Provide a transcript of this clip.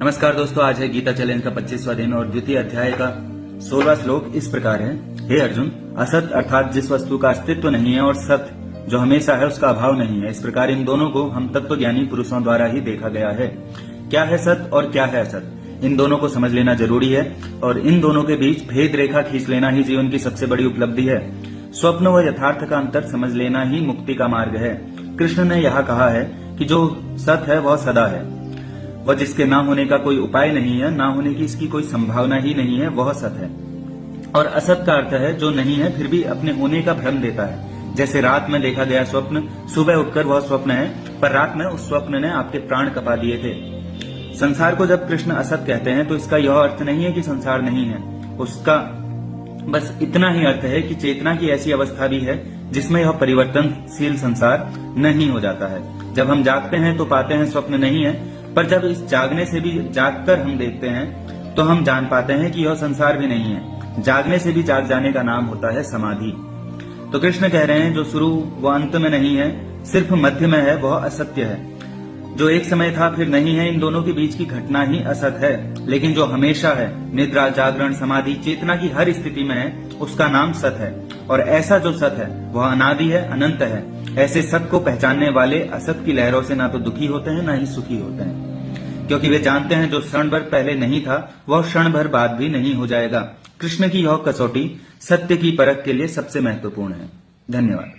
नमस्कार दोस्तों, आज है गीता चैलेंज का 25वां दिन और द्वितीय अध्याय का 16वां श्लोक इस प्रकार है। हे अर्जुन, असत अर्थात जिस वस्तु का अस्तित्व नहीं है और सत जो हमेशा है उसका अभाव नहीं है, इस प्रकार इन दोनों को हम तत्वज्ञानी पुरुषों द्वारा ही देखा गया है। क्या है सत और क्या है असत, इन दोनों को समझ लेना जरूरी है और इन दोनों के बीच भेद रेखा खींच लेना ही जीवन की सबसे बड़ी उपलब्धि है। स्वप्न व यथार्थ का अंतर समझ लेना ही मुक्ति का मार्ग है। कृष्ण ने यहाँ कहा है कि जो सत है वह सदा है, वह जिसके ना होने का कोई उपाय नहीं है, ना होने की इसकी कोई संभावना ही नहीं है, वह सत है। और असत का अर्थ है जो नहीं है फिर भी अपने होने का भ्रम देता है। जैसे रात में देखा गया स्वप्न, सुबह उठकर वह स्वप्न है, पर रात में उस स्वप्न ने आपके प्राण कपा दिए थे। संसार को जब कृष्ण असत कहते हैं तो इसका यह अर्थ नहीं है कि संसार नहीं है, उसका बस इतना ही अर्थ है कि चेतना की ऐसी अवस्था भी है जिसमें यह परिवर्तनशील संसार नहीं हो जाता है। जब हम जागते हैं तो पाते हैं स्वप्न नहीं है, पर जब इस जागने से भी जागकर हम देखते हैं तो हम जान पाते हैं कि यह संसार भी नहीं है। जागने से भी जाग जाने का नाम होता है समाधि। तो कृष्ण कह रहे हैं जो शुरू व अंत में नहीं है, सिर्फ मध्य में है, वह असत्य है। जो एक समय था फिर नहीं है, इन दोनों के बीच की घटना ही असत है। लेकिन जो हमेशा है, निद्रा, जागरण, समाधि, चेतना की हर स्थिति में है, उसका नाम सत है। और ऐसा जो सत है वह अनादि है, अनंत है। ऐसे सत को पहचानने वाले असत की लहरों से ना तो दुखी होते हैं ना ही सुखी होते हैं, क्योंकि वे जानते हैं जो क्षण भर पहले नहीं था वह क्षण भर बाद भी नहीं हो जाएगा। कृष्ण की यह कसौटी सत्य की परख के लिए सबसे महत्वपूर्ण है। धन्यवाद।